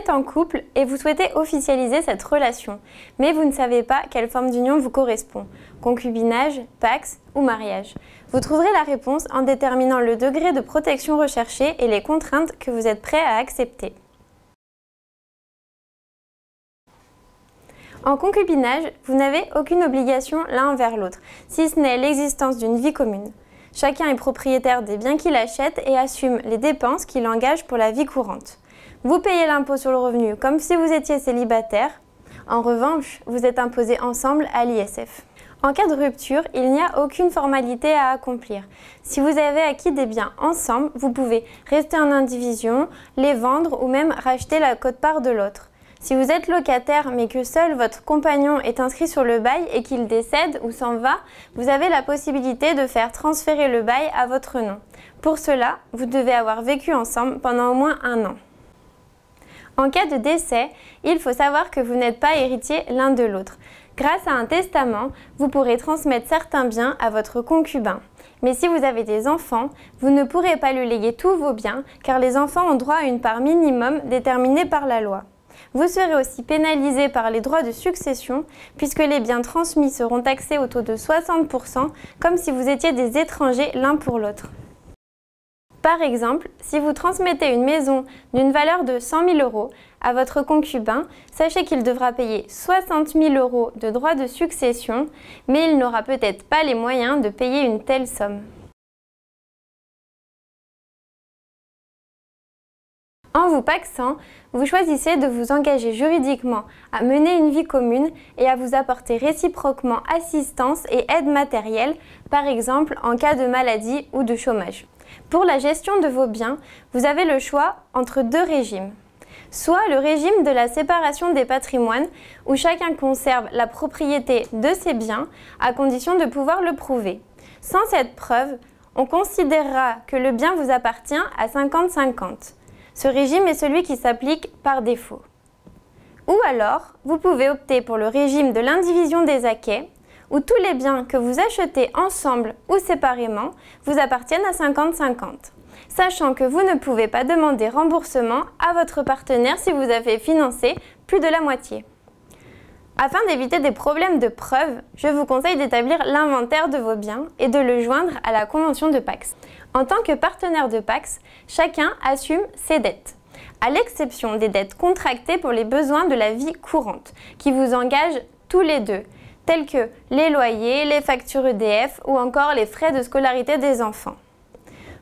êtes en couple et vous souhaitez officialiser cette relation, mais vous ne savez pas quelle forme d'union vous correspond, concubinage, pax ou mariage. Vous trouverez la réponse en déterminant le degré de protection recherché et les contraintes que vous êtes prêt à accepter. En concubinage, vous n'avez aucune obligation l'un envers l'autre, si ce n'est l'existence d'une vie commune. Chacun est propriétaire des biens qu'il achète et assume les dépenses qu'il engage pour la vie courante. Vous payez l'impôt sur le revenu comme si vous étiez célibataire. En revanche, vous êtes imposés ensemble à l'ISF. En cas de rupture, il n'y a aucune formalité à accomplir. Si vous avez acquis des biens ensemble, vous pouvez rester en indivision, les vendre ou même racheter la quote-part de l'autre. Si vous êtes locataire mais que seul votre compagnon est inscrit sur le bail et qu'il décède ou s'en va, vous avez la possibilité de faire transférer le bail à votre nom. Pour cela, vous devez avoir vécu ensemble pendant au moins 1 an. En cas de décès, il faut savoir que vous n'êtes pas héritiers l'un de l'autre. Grâce à un testament, vous pourrez transmettre certains biens à votre concubin. Mais si vous avez des enfants, vous ne pourrez pas lui léguer tous vos biens car les enfants ont droit à une part minimum déterminée par la loi. Vous serez aussi pénalisé par les droits de succession puisque les biens transmis seront taxés au taux de 60% comme si vous étiez des étrangers l'un pour l'autre. Par exemple, si vous transmettez une maison d'une valeur de 100 000 € à votre concubin, sachez qu'il devra payer 60 000 € de droits de succession, mais il n'aura peut-être pas les moyens de payer une telle somme. En vous pacsant, vous choisissez de vous engager juridiquement à mener une vie commune et à vous apporter réciproquement assistance et aide matérielle, par exemple en cas de maladie ou de chômage. Pour la gestion de vos biens, vous avez le choix entre 2 régimes. Soit le régime de la séparation des patrimoines, où chacun conserve la propriété de ses biens, à condition de pouvoir le prouver. Sans cette preuve, on considérera que le bien vous appartient à 50-50. Ce régime est celui qui s'applique par défaut. Ou alors, vous pouvez opter pour le régime de l'indivision des acquets, où tous les biens que vous achetez ensemble ou séparément vous appartiennent à 50-50, sachant que vous ne pouvez pas demander remboursement à votre partenaire si vous avez financé plus de la moitié. Afin d'éviter des problèmes de preuve, je vous conseille d'établir l'inventaire de vos biens et de le joindre à la convention de Pacs. En tant que partenaire de Pacs, chacun assume ses dettes, à l'exception des dettes contractées pour les besoins de la vie courante, qui vous engagent tous les deux, tels que les loyers, les factures EDF ou encore les frais de scolarité des enfants.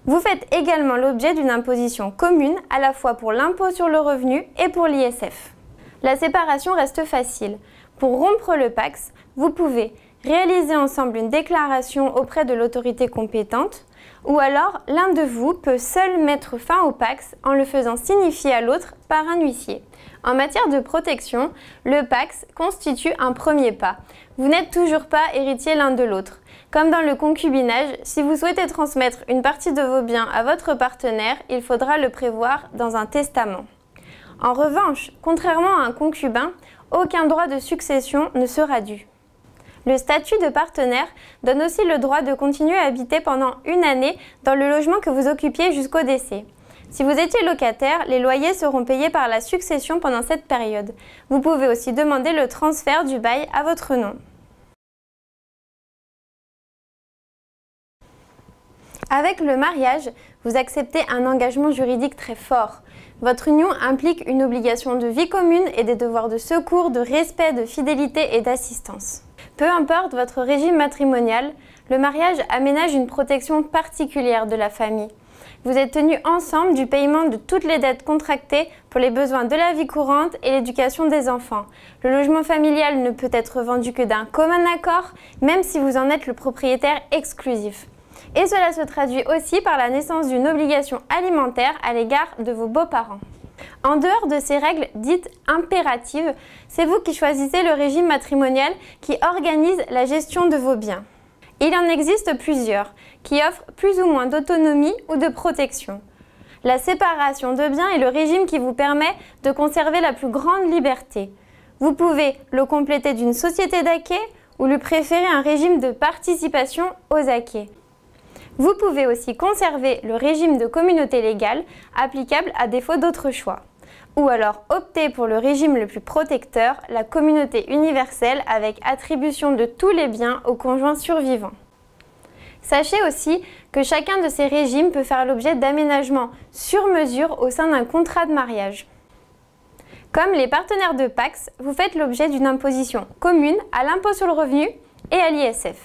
Vous faites également l'objet d'une imposition commune à la fois pour l'impôt sur le revenu et pour l'ISF. La séparation reste facile. Pour rompre le Pacs, vous pouvez réaliser ensemble une déclaration auprès de l'autorité compétente ou alors l'un de vous peut seul mettre fin au Pacs en le faisant signifier à l'autre par un huissier. En matière de protection, le Pacs constitue un premier pas. Vous n'êtes toujours pas héritiers l'un de l'autre. Comme dans le concubinage, si vous souhaitez transmettre une partie de vos biens à votre partenaire, il faudra le prévoir dans un testament. En revanche, contrairement à un concubin, aucun droit de succession ne sera dû. Le statut de partenaire donne aussi le droit de continuer à habiter pendant 1 année dans le logement que vous occupiez jusqu'au décès. Si vous étiez locataire, les loyers seront payés par la succession pendant cette période. Vous pouvez aussi demander le transfert du bail à votre nom. Avec le mariage, vous acceptez un engagement juridique très fort. Votre union implique une obligation de vie commune et des devoirs de secours, de respect, de fidélité et d'assistance. Peu importe votre régime matrimonial, le mariage aménage une protection particulière de la famille. Vous êtes tenus ensemble du paiement de toutes les dettes contractées pour les besoins de la vie courante et l'éducation des enfants. Le logement familial ne peut être vendu que d'un commun accord, même si vous en êtes le propriétaire exclusif. Et cela se traduit aussi par la naissance d'une obligation alimentaire à l'égard de vos beaux-parents. En dehors de ces règles dites impératives, c'est vous qui choisissez le régime matrimonial qui organise la gestion de vos biens. Il en existe plusieurs qui offrent plus ou moins d'autonomie ou de protection. La séparation de biens est le régime qui vous permet de conserver la plus grande liberté. Vous pouvez le compléter d'une société d'acquets ou lui préférer un régime de participation aux acquets. Vous pouvez aussi conserver le régime de communauté légale applicable à défaut d'autres choix. ou alors optez pour le régime le plus protecteur, la communauté universelle avec attribution de tous les biens au conjoint survivant. Sachez aussi que chacun de ces régimes peut faire l'objet d'aménagements sur mesure au sein d'un contrat de mariage. Comme les partenaires de Pacs, vous faites l'objet d'une imposition commune à l'impôt sur le revenu et à l'ISF.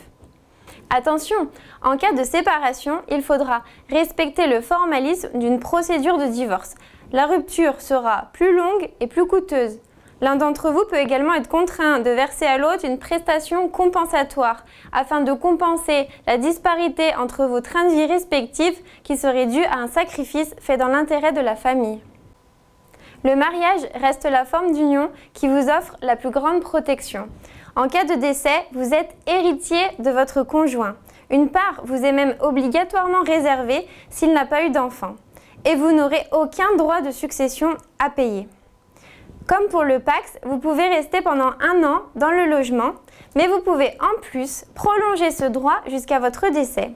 Attention, en cas de séparation, il faudra respecter le formalisme d'une procédure de divorce. La rupture sera plus longue et plus coûteuse. L'un d'entre vous peut également être contraint de verser à l'autre une prestation compensatoire afin de compenser la disparité entre vos trains de vie respectifs qui serait due à un sacrifice fait dans l'intérêt de la famille. Le mariage reste la forme d'union qui vous offre la plus grande protection. En cas de décès, vous êtes héritier de votre conjoint. Une part vous est même obligatoirement réservée s'il n'a pas eu d'enfant. Et vous n'aurez aucun droit de succession à payer. Comme pour le Pacs, vous pouvez rester pendant 1 an dans le logement, mais vous pouvez en plus prolonger ce droit jusqu'à votre décès.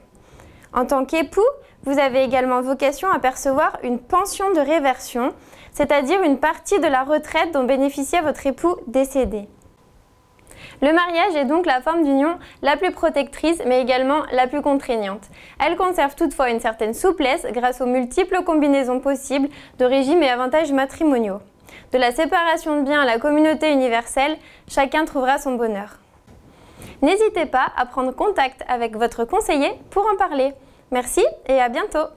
En tant qu'époux, vous avez également vocation à percevoir une pension de réversion, c'est-à-dire une partie de la retraite dont bénéficiait votre époux décédé. Le mariage est donc la forme d'union la plus protectrice, mais également la plus contraignante. Elle conserve toutefois une certaine souplesse grâce aux multiples combinaisons possibles de régimes et avantages matrimoniaux. De la séparation de biens à la communauté universelle, chacun trouvera son bonheur. N'hésitez pas à prendre contact avec votre conseiller pour en parler. Merci et à bientôt!